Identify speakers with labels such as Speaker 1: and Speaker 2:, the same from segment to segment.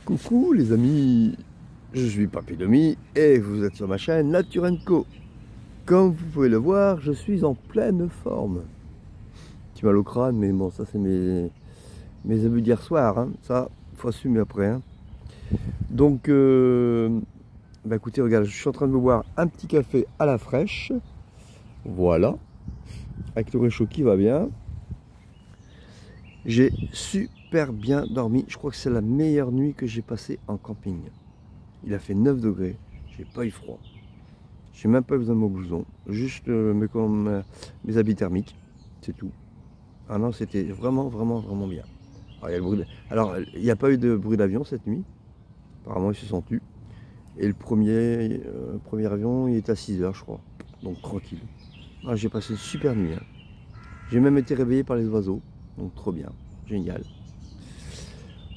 Speaker 1: Coucou les amis, je suis Papy Domi et vous êtes sur ma chaîne Nature & Co. Comme vous pouvez le voir, je suis en pleine forme. Petit mal au crâne, mais bon, ça c'est mes abus d'hier soir, hein. Ça, faut assumer après, hein. Donc, bah écoutez, regarde, je suis en train de me boire un petit café à la fraîche. Voilà, avec le réchaud qui va bien. J'ai super bien dormi. Je crois que c'est la meilleure nuit que j'ai passée en camping. Il a fait 9 degrés. J'ai pas eu froid. J'ai même pas besoin de mon blouson. Juste mes habits thermiques. C'est tout. Ah non, c'était vraiment bien. Alors, il n'y a pas eu de bruit d'avion cette nuit. Apparemment, ils se sont tus. Et le premier avion, il est à 6 h, je crois. Donc, tranquille. Ah, j'ai passé une super nuit, hein. J'ai même été réveillé par les oiseaux. Donc trop bien, génial.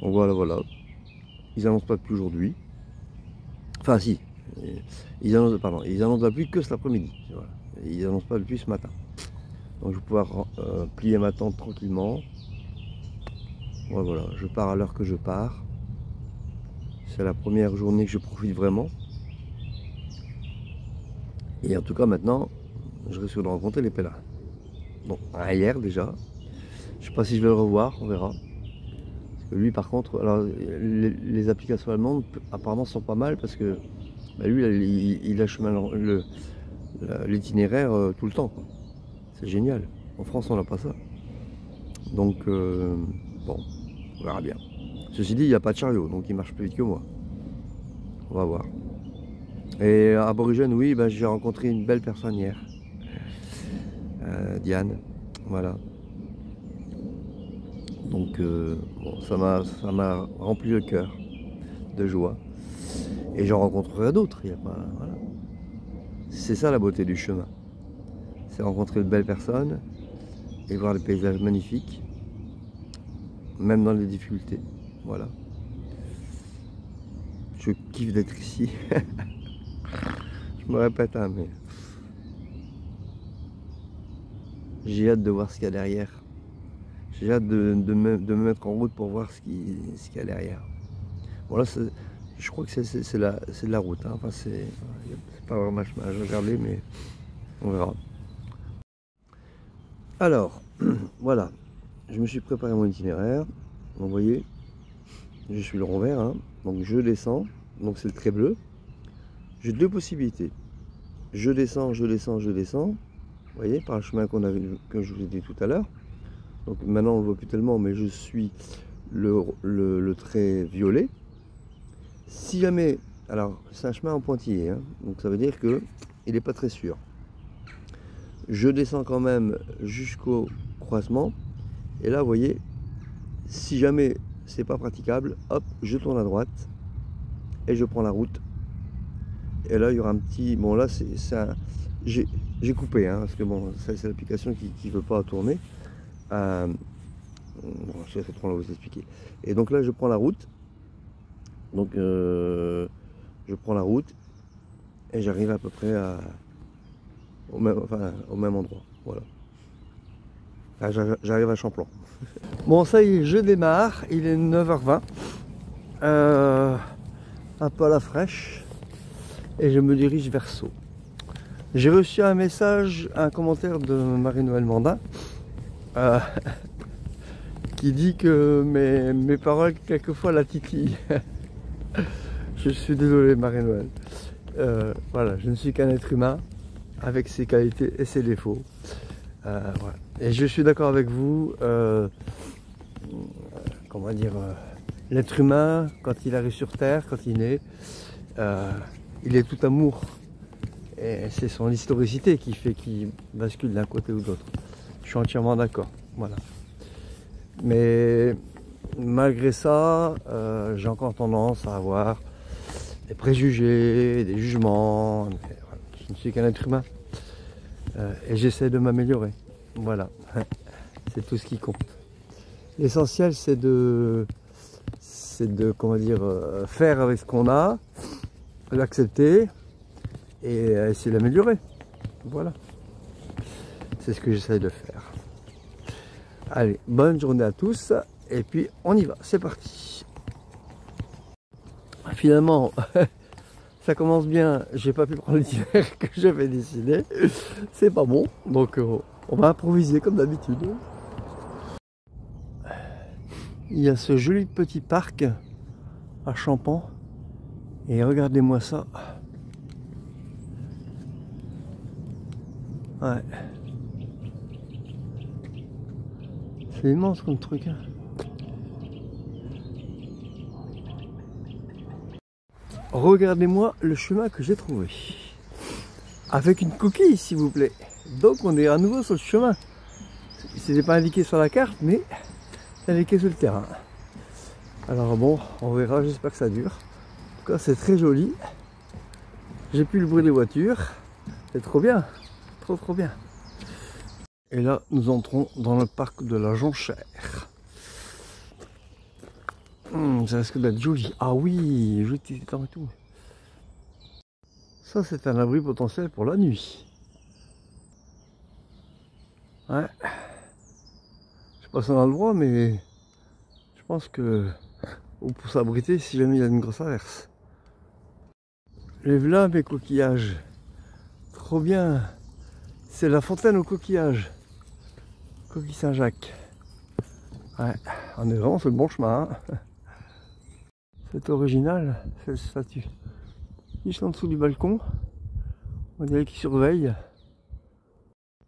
Speaker 1: Donc voilà. Ils annoncent pas de pluie aujourd'hui. Enfin si, ils annoncent la pluie que cet après-midi. Voilà. Ils annoncent pas de pluie ce matin. Donc je vais pouvoir plier ma tente tranquillement. Voilà, je pars à l'heure que je pars. C'est la première journée que je profite vraiment. Et en tout cas maintenant, je risque de rencontrer les pèlerins. Bon, hier déjà. Je sais pas si je vais le revoir, on verra. Lui par contre, alors les applications allemandes apparemment sont pas mal parce que bah, lui il achemine l'itinéraire tout le temps. C'est génial. En France on n'a pas ça. Donc bon, on verra bien. Ceci dit, il n'y a pas de chariot, donc il marche plus vite que moi. On va voir. Et aborigène, oui, bah, j'ai rencontré une belle personne hier. Diane, voilà. Donc bon, ça m'a rempli le cœur de joie. Et j'en rencontrerai d'autres. Voilà. C'est ça la beauté du chemin. C'est rencontrer de belles personnes et voir des paysages magnifiques, même dans les difficultés. Voilà. Je kiffe d'être ici. Je me répète, hein, mais j'ai hâte de voir ce qu'il y a derrière. J'ai hâte de me mettre en route pour voir ce qu'il y a derrière. Bon là, je crois que c'est de la route, hein. Enfin, c'est pas vraiment chemin à regarder, mais on verra. Alors, voilà, je me suis préparé mon itinéraire. Vous voyez, je suis le rond vert, hein. Donc je descends, donc c'est le trait bleu. J'ai deux possibilités. Je descends. Vous voyez, par le chemin que je vous ai dit tout à l'heure. Donc maintenant on ne le voit plus tellement, mais je suis le trait violet. Si jamais, alors c'est un chemin en pointillé, hein, donc ça veut dire que il n'est pas très sûr. Je descends quand même jusqu'au croisement, et là vous voyez, si jamais c'est pas praticable, hop, je tourne à droite et je prends la route. Et là il y aura un petit, bon là j'ai coupé, hein, parce que bon, c'est l'application qui ne veut pas tourner. Bon, je sais trop long à vous expliquer. Et donc là je prends la route. Donc je prends la route et j'arrive à peu près au même endroit. Voilà. J'arrive à Champlain. Bon, ça y est, je démarre. Il est 9 h 20. Un peu à la fraîche. Et je me dirige vers Sceaux. J'ai reçu un message, un commentaire de Marie-Noël Mandin qui dit que mes paroles quelquefois la titillent. Je suis désolé Marie-Noël. Voilà, je ne suis qu'un être humain avec ses qualités et ses défauts. Voilà. Et je suis d'accord avec vous. Comment dire, l'être humain, quand il arrive sur Terre, quand il naît, il est tout amour. Et c'est son historicité qui fait qu'il bascule d'un côté ou de l'autre. Je suis entièrement d'accord. Voilà. Mais malgré ça, j'ai encore tendance à avoir des préjugés, des jugements. Je ne suis qu'un être humain. Et j'essaie de m'améliorer. Voilà. C'est tout ce qui compte. L'essentiel, c'est de comment dire, faire avec ce qu'on a, l'accepter et essayer d'améliorer. Voilà. C'est ce que j'essaie de faire. Allez, bonne journée à tous. Et puis, on y va. C'est parti. Finalement, ça commence bien, j'ai pas pu prendre l'itinéraire que j'avais décidé. C'est pas bon, donc on va improviser comme d'habitude. Il y a ce joli petit parc à Champan. Et regardez-moi ça. Ouais. C'est immense comme truc. Hein. Regardez-moi le chemin que j'ai trouvé. Avec une coquille, s'il vous plaît. Donc on est à nouveau sur le chemin. C'était pas indiqué sur la carte, mais c'est indiqué sur le terrain. Alors bon, on verra, j'espère que ça dure. En tout cas, c'est très joli. J'ai plus le bruit des voitures. C'est trop bien. Trop bien. Et là, nous entrons dans le parc de la Jonchère. Ça risque d'être joli. Ah oui, joli petit temps et tout. Ça, c'est un abri potentiel pour la nuit. Ouais. Je sais pas si on a le droit, mais je pense que pour s'abriter si jamais il y a une grosse averse. Les voilà mes coquillages. Trop bien. C'est la fontaine aux coquillages. Coquille Saint-Jacques. Ouais, on est vraiment sur le bon chemin. Hein. C'est original, cette statue. Juste en dessous du balcon. On dirait qu'il surveille.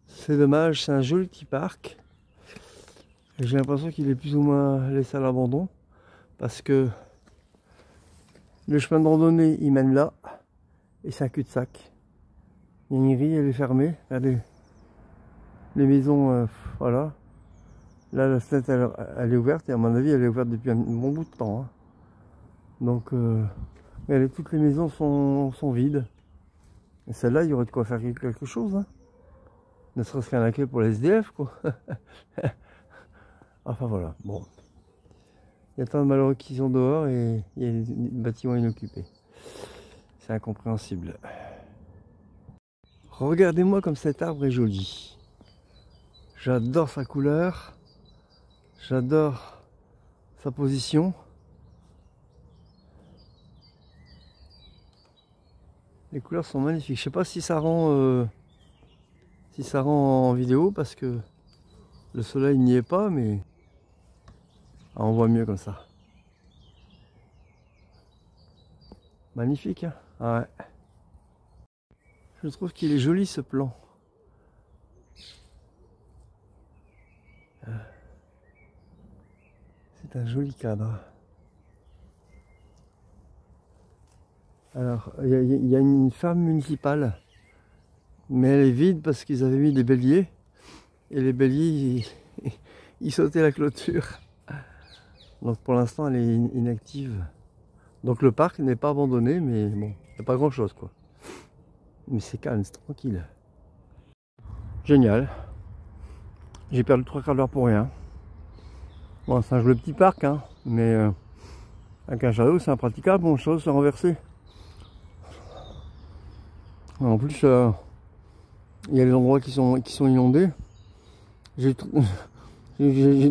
Speaker 1: C'est dommage, c'est un joli petit parc. J'ai l'impression qu'il est plus ou moins laissé à l'abandon. Parce que le chemin de randonnée, il mène là. Et c'est un cul-de-sac. Il y a une grille, elle est fermée. Regardez. Les maisons, voilà. Là, la fenêtre, elle est ouverte. Et à mon avis, elle est ouverte depuis un bon bout de temps. Hein. Donc, regardez, toutes les maisons sont vides. Et celle-là, il y aurait de quoi faire quelque chose. Hein. Ne serait-ce qu'un accueil pour les SDF, quoi. Enfin, voilà. Bon. Il y a tant de malheureux qui sont dehors et il y a des bâtiments inoccupés. C'est incompréhensible. Regardez-moi comme cet arbre est joli. J'adore sa couleur. J'adore sa position. Les couleurs sont magnifiques. Je sais pas si ça rend en vidéo parce que le soleil n'y est pas, mais on voit mieux comme ça. Magnifique, hein? Ouais. Je trouve qu'il est joli ce plan. C'est un joli cadre. Alors, il y a une ferme municipale, mais elle est vide parce qu'ils avaient mis des béliers. Et les béliers, ils sautaient la clôture. Donc pour l'instant, elle est inactive. Donc le parc n'est pas abandonné, mais bon, il n'y a pas grand chose quoi. Mais c'est calme, c'est tranquille. Génial. J'ai perdu 3/4 d'heure pour rien. Bon, c'est un joli petit parc, hein, mais avec un chariot, c'est impraticable. Bon, le chariot s'est renversé. En plus, il y a des endroits qui sont inondés. J'ai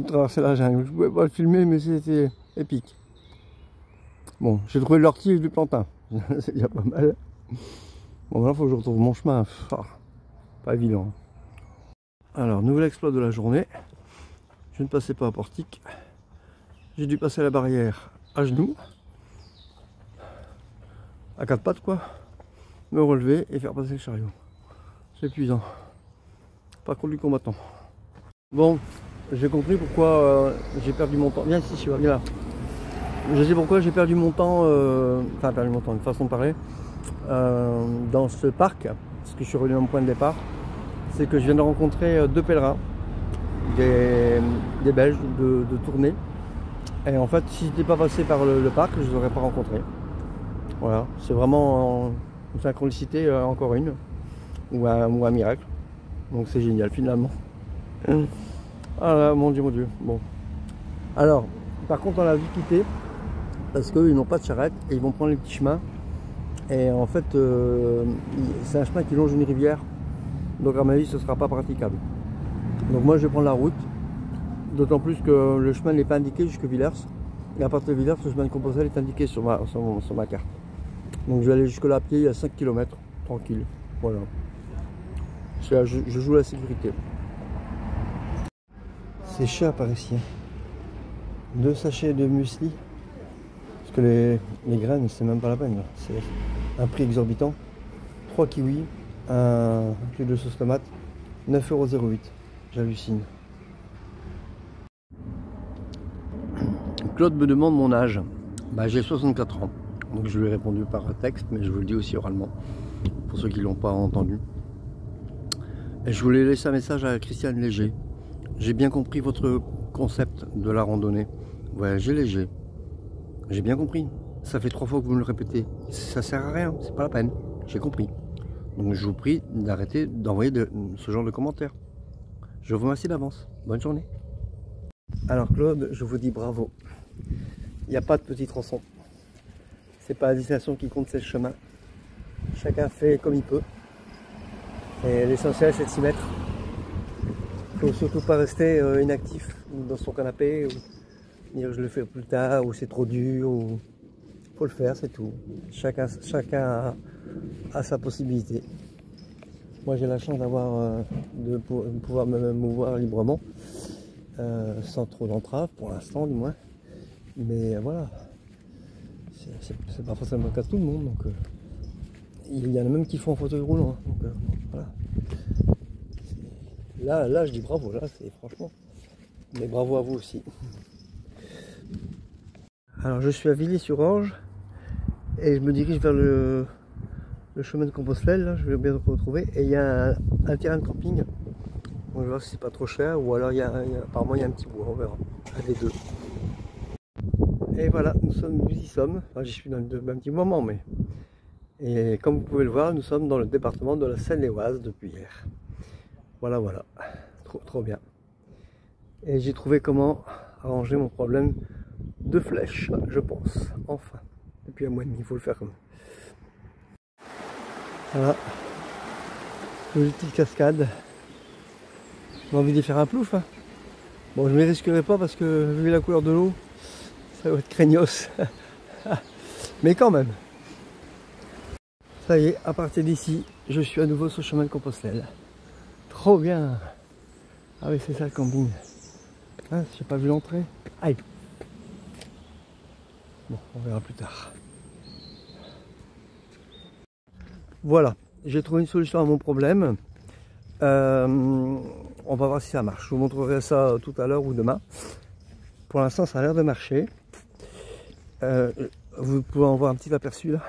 Speaker 1: traversé la jungle. Je ne pouvais pas le filmer, mais c'était épique. Bon, j'ai trouvé de l'ortie et du plantain. C'est déjà pas mal. Bon, maintenant, il faut que je retrouve mon chemin. Pas évident. Alors, nouvel exploit de la journée. Je ne passais pas à portique. J'ai dû passer la barrière à genoux. À 4 pattes, quoi. Me relever et faire passer le chariot. C'est épuisant. Pas contre du combattant. Bon, j'ai compris pourquoi j'ai perdu mon temps. Viens ici, je viens là. Je sais pourquoi j'ai perdu mon temps, enfin perdu mon temps, une façon de parler, dans ce parc, parce que je suis revenu à mon point de départ. C'est que je viens de rencontrer 2 pèlerins, des Belges de Tournai. Et en fait, si je n'étais pas passé par le parc, je ne les aurais pas rencontrés. Voilà, c'est vraiment une synchronicité, encore une, ou un miracle. Donc c'est génial finalement. Ah là, mon Dieu, mon Dieu. Bon. Alors, par contre, on a vu quitter parce qu'ils n'ont pas de charrette et ils vont prendre les petits chemins. Et en fait, c'est un chemin qui longe une rivière. Donc, à mon avis, ce ne sera pas praticable. Donc, moi, je vais prendre la route. D'autant plus que le chemin n'est pas indiqué jusqu'à Villers. Et à partir de Villers, le chemin de Compostelle est indiqué sur ma carte. Donc je vais aller jusque là à pied, il y a 5 km, tranquille. Voilà. Je joue la sécurité. C'est cher par ici. 2 sachets de muesli. Parce que les graines, c'est même pas la peine. C'est un prix exorbitant. 3 kiwis, un cube de sauce tomate, 9,08 €. J'hallucine. Claude me demande mon âge. Bah, j'ai 64 ans. Donc je lui ai répondu par texte, mais je vous le dis aussi oralement, pour ceux qui ne l'ont pas entendu. Et je voulais laisser un message à Christiane Léger. J'ai bien compris votre concept de la randonnée. Voyager léger. J'ai bien compris. Ça fait 3 fois que vous me le répétez. Ça sert à rien, c'est pas la peine. J'ai compris. Donc je vous prie d'arrêter d'envoyer ce genre de commentaires. Je vous remercie d'avance. Bonne journée. Alors Claude, je vous dis bravo. Il n'y a pas de petit tronçon. C'est pas la destination qui compte, c'est le chemin. Chacun fait comme il peut. Et l'essentiel c'est de s'y mettre. Il ne faut surtout pas rester inactif dans son canapé, ou dire je le fais plus tard, ou c'est trop dur, ou faut le faire, c'est tout. Chacun a sa possibilité. Moi j'ai la chance d'avoir de pouvoir me mouvoir librement, sans trop d'entraves pour l'instant du moins. Mais voilà, c'est pas forcément le cas de tout le monde. Donc il y en a même qui font en fauteuil roulant. Donc voilà. Là je dis bravo, là c'est franchement. Mais bravo à vous aussi. Alors je suis à Villiers-sur-Orge et je me dirige vers le chemin de Compostelle, là, je vais bien le retrouver. Et il y a un terrain de camping. On va voir si c'est pas trop cher, ou alors apparemment il y a un petit bois, on verra. Un des deux. Et voilà, nous y sommes. Enfin, j'y suis dans un petit moment, mais. Et comme vous pouvez le voir, nous sommes dans le département de la Seine-et-Oise depuis hier. Voilà, voilà. Trop bien. Et j'ai trouvé comment arranger mon problème de flèche, je pense. Enfin. Depuis un mois et demi, il faut le faire comme ça. Voilà. Une petite cascade. J'ai envie d'y faire un plouf. Hein. Bon, je ne m'y risquerai pas parce que vu la couleur de l'eau, ça va être craignos. Mais quand même. Ça y est, à partir d'ici, je suis à nouveau sur le chemin de Compostelle. Trop bien. Ah oui, c'est ça le camping. Hein, j'ai pas vu l'entrée. Aïe. Bon, on verra plus tard. Voilà, j'ai trouvé une solution à mon problème. On va voir si ça marche. Je vous montrerai ça tout à l'heure ou demain. Pour l'instant, ça a l'air de marcher. Vous pouvez en voir un petit aperçu là.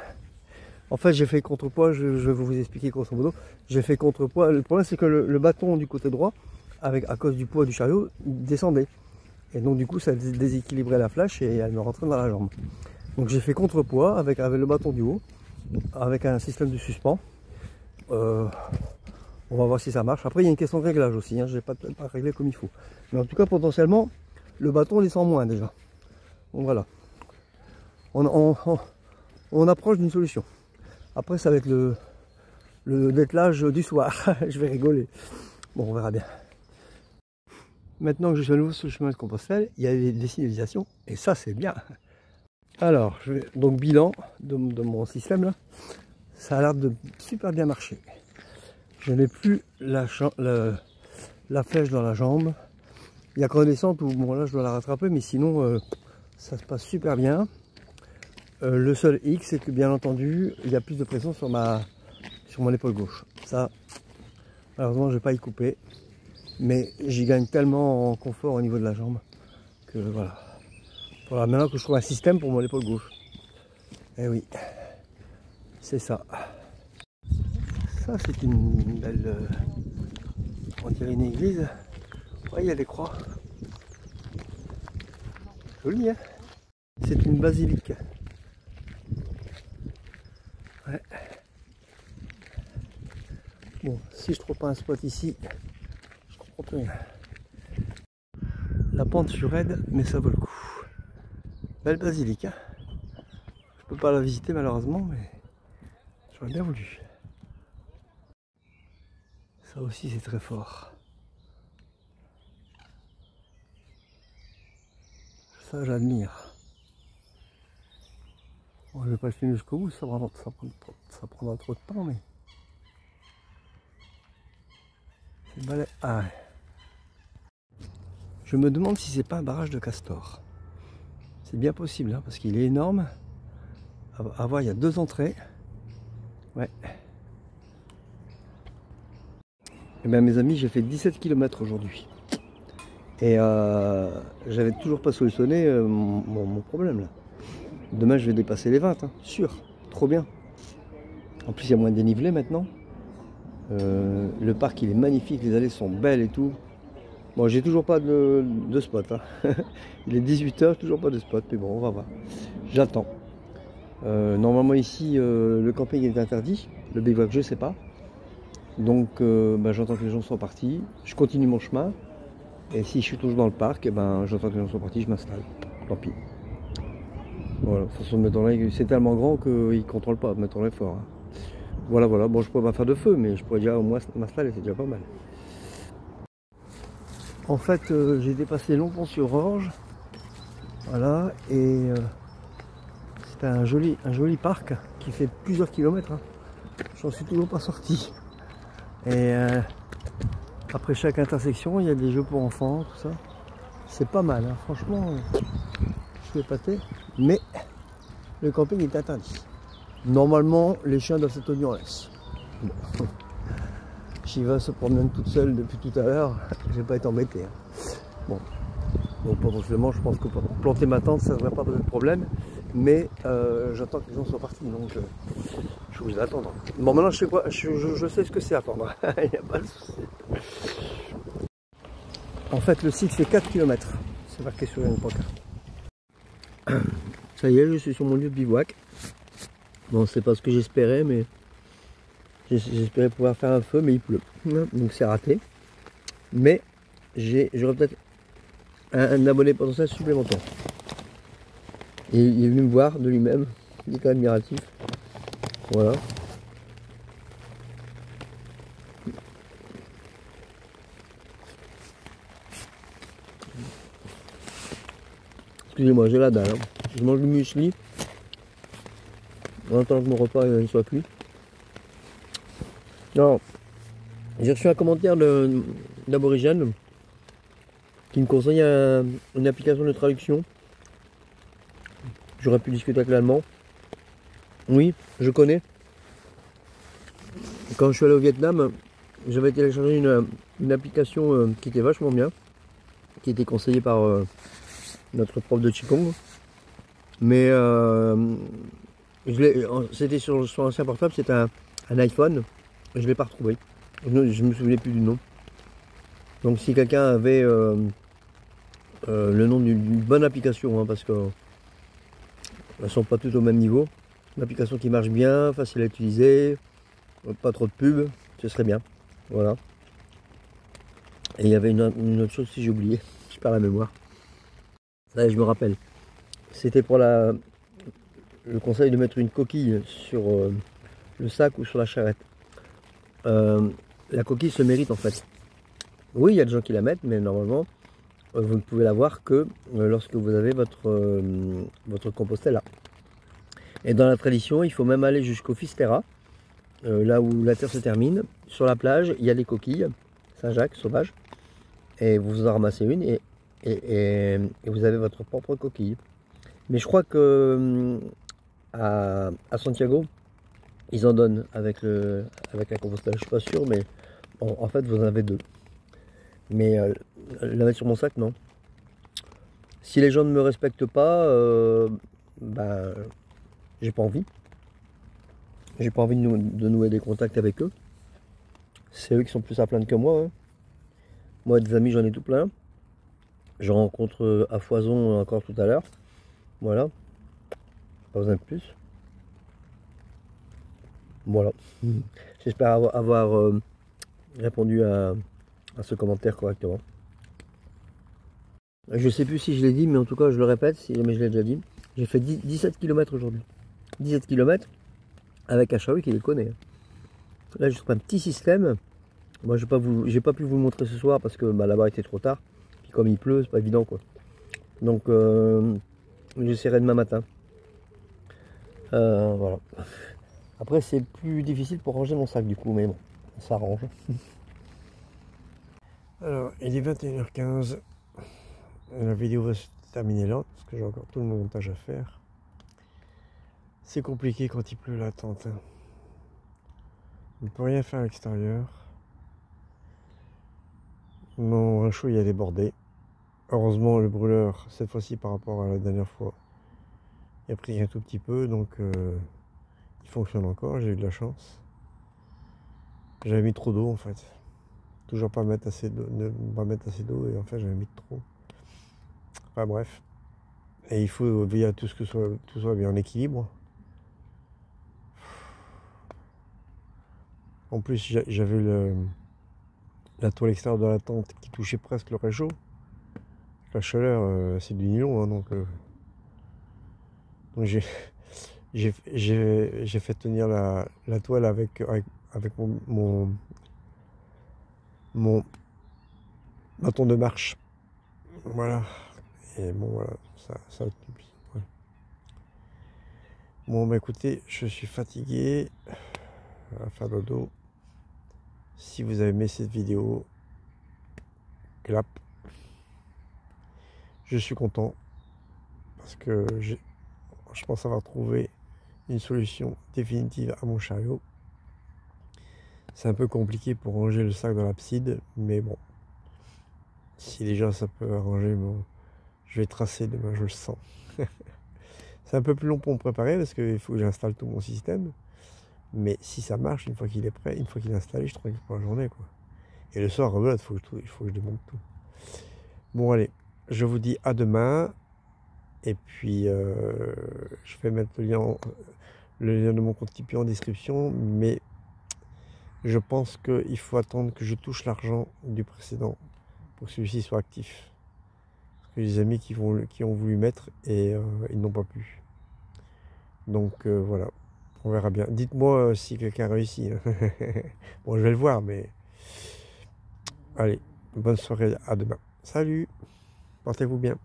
Speaker 1: En fait, j'ai fait contrepoids, je vais vous expliquer grosso modo. J'ai fait contrepoids. Le problème, c'est que le bâton du côté droit, à cause du poids du chariot, descendait. Et donc, du coup, ça déséquilibrait la flèche et elle me rentrait dans la jambe. Donc, j'ai fait contrepoids avec le bâton du haut, avec un système de suspens. On va voir si ça marche. Après, il y a une question de réglage aussi. Hein. Je n'ai pas réglé comme il faut. Mais en tout cas, potentiellement, le bâton descend moins déjà. Donc voilà. On approche d'une solution. Après, ça va être le dételage du soir. Je vais rigoler. Bon, on verra bien. Maintenant que je suis à nouveau sur le chemin de Compostelle, il y a des signalisations. Et ça, c'est bien. Alors, donc bilan de mon système là. Ça a l'air de super bien marcher. Je n'ai plus la flèche dans la jambe. Il y a qu'en descente où bon, là je dois la rattraper, mais sinon ça se passe super bien. Le seul X, c'est que bien entendu, il y a plus de pression sur mon épaule gauche. Ça, malheureusement, je ne vais pas y couper. Mais j'y gagne tellement en confort au niveau de la jambe que voilà. Voilà, maintenant que je trouve un système pour mon épaule gauche. Eh oui, c'est ça. Ça, c'est une belle, on dirait une église. Ouais, il y a des croix. Joli, hein? C'est une basilique. Ouais. Bon, si je trouve pas un spot ici, je comprends plus rien. La pente sur raide, mais ça vaut le coup. Belle basilique, hein? Je peux pas la visiter malheureusement, mais j'aurais bien voulu. Ça aussi c'est très fort. Ça j'admire. Bon, je vais pas le filmer jusqu'au bout, ça prendra trop de temps, mais... C'est balai... Ah ouais. Je me demande si c'est pas un barrage de castor. C'est bien possible, hein, parce qu'il est énorme. À voir, il y a 2 entrées. Ouais. Et bien mes amis, j'ai fait 17 km aujourd'hui. Et j'avais toujours pas solutionné mon problème là. Demain je vais dépasser les 20, hein, sûr. Trop bien. En plus il y a moins de dénivelé maintenant. Le parc il est magnifique, les allées sont belles et tout. Bon, j'ai toujours pas de spot. Hein. Il est 18 h, toujours pas de spot, mais bon, on va voir. J'attends. Normalement ici, le camping est interdit. Le bivouac, je sais pas. Donc, j'entends que les gens sont partis. Je continue mon chemin. Et si je suis toujours dans le parc, j'entends que les gens sont partis, je m'installe. Tant pis. Voilà, de toute façon, c'est tellement grand qu'ils ne contrôlent pas, mettons fort. Hein. Voilà. Bon, je pourrais pas faire de feu, mais je pourrais déjà au moins m'installer, c'est déjà pas mal. En fait, j'ai dépassé Longpont-sur-Orge, voilà, et c'est un joli parc qui fait plusieurs kilomètres. Hein. J'en suis toujours pas sorti. Et après chaque intersection, il y a des jeux pour enfants, tout ça. C'est pas mal, hein. Franchement, je suis épaté. Mais le camping est interdit. Normalement, les chiens doivent se tenir en laisse. Bon. Shiva se promène toute seule depuis tout à l'heure, je vais pas être embêté. Hein. Bon, donc potentiellement je pense que pour planter ma tente ça ne devrait pas poser de problème, mais j'attends que les gens soient partis, donc je suis obligé d'attendre. Bon maintenant je sais quoi, je sais ce que c'est attendre, il n'y a pas de souci. En fait le site fait 4 km, c'est marqué sur une pancarte. Ça y est, je suis sur mon lieu de bivouac. Bon c'est pas ce que j'espérais, mais j'espérais pouvoir faire un feu, mais il pleut. Donc c'est raté. Mais j'aurais peut-être un abonné potentiel supplémentaire. Et il est venu me voir de lui-même. Il est quand même admiratif. Voilà. Excusez-moi, j'ai la dalle. Hein. Je mange du muesli. En attendant que mon repas ne soit cuit. Non, j'ai reçu un commentaire d'aborigène qui me conseille une application de traduction. J'aurais pu discuter avec l'allemand. Oui, je connais. Quand je suis allé au Vietnam, j'avais téléchargé une application qui était vachement bien, qui était conseillée par notre prof de Qigong. Mais c'était sur l'ancien portable, c'était un iPhone. Je ne l'ai pas retrouvé. Je ne me souvenais plus du nom. Donc si quelqu'un avait le nom d'une bonne application, hein, parce qu'elles ne sont pas toutes au même niveau. Une application qui marche bien, facile à utiliser, pas trop de pub, ce serait bien. Voilà. Et il y avait une autre chose si j'ai oublié, je perds la mémoire. Ça, je me rappelle. C'était pour le conseil de mettre une coquille sur le sac ou sur la charrette. La coquille se mérite en fait. Oui, il y a des gens qui la mettent, mais normalement, vous ne pouvez la voir que lorsque vous avez votre Compostela. Et dans la tradition, il faut même aller jusqu'au Fisterra, là où la terre se termine. Sur la plage, il y a des coquilles, Saint-Jacques, sauvages, et vous en ramassez une et vous avez votre propre coquille. Mais je crois que à Santiago, ils en donnent avec la Compostela, je suis pas sûr, mais en fait vous en avez 2. Mais la mettre sur mon sac, non. Si les gens ne me respectent pas, j'ai pas envie. J'ai pas envie de nouer des contacts avec eux. C'est eux qui sont plus à plaindre que moi. Hein. Moi, des amis, j'en ai tout plein. J'en rencontre à foison encore tout à l'heure. Voilà. Pas besoin de plus. Voilà. J'espère avoir répondu à ce commentaire correctement. Je sais plus si je l'ai dit, mais en tout cas je le répète, si jamais je l'ai déjà dit. J'ai fait 17 km aujourd'hui. 17 km avec un Shawi qui les connaît. Là j'ai un petit système. Moi j'ai pas pu vous le montrer ce soir parce que là-bas il était trop tard. Puis comme il pleut, c'est pas évident quoi. Donc j'essaierai demain matin. Voilà. Après, c'est plus difficile pour ranger mon sac du coup, mais bon, on s'arrange. Alors, il est 21h15. La vidéo va se terminer là, parce que j'ai encore tout le montage à faire. C'est compliqué quand il pleut la tente. On ne peut rien faire à l'extérieur. Mon réchaud il a débordé. Heureusement, le brûleur, cette fois-ci par rapport à la dernière fois, il a pris un tout petit peu, donc il fonctionne encore, j'ai eu de la chance. J'avais mis trop d'eau en fait. Toujours pas mettre assez d'eau, ne pas mettre assez d'eau, et en fait j'avais mis trop. Enfin bref. Et il faut veiller à tout soit bien en équilibre. En plus, j'avais la toile extérieure de la tente qui touchait presque le réchaud. La chaleur, c'est du nylon, hein, donc j'ai fait tenir la toile avec mon bâton de marche. Voilà. Et bon, voilà, ça ouais. Bon, bah écoutez, je suis fatigué. À faire dodo. Si vous avez aimé cette vidéo, clap. Je suis content parce que je pense avoir trouvé une solution définitive à mon chariot. C'est un peu compliqué pour ranger le sac dans l'abside, mais bon, si déjà ça peut arranger je vais tracer demain, je le sens. C'est un peu plus long pour me préparer parce qu'il faut que j'installe tout mon système, mais si ça marche, une fois qu'il est prêt, une fois qu'il est installé, je travaille pour la journée, quoi. Et le soir, il faut que je démonte tout. Bon, allez, je vous dis à demain. Et puis, je vais mettre le lien de mon compte Tipeee en description. Mais je pense qu'il faut attendre que je touche l'argent du précédent pour que celui-ci soit actif. Parce que j'ai des amis qui ont voulu mettre et ils n'ont pas pu. Donc, voilà. On verra bien. Dites-moi si quelqu'un réussit. Bon, je vais le voir, mais... Allez, bonne soirée, à demain. Salut, portez-vous bien.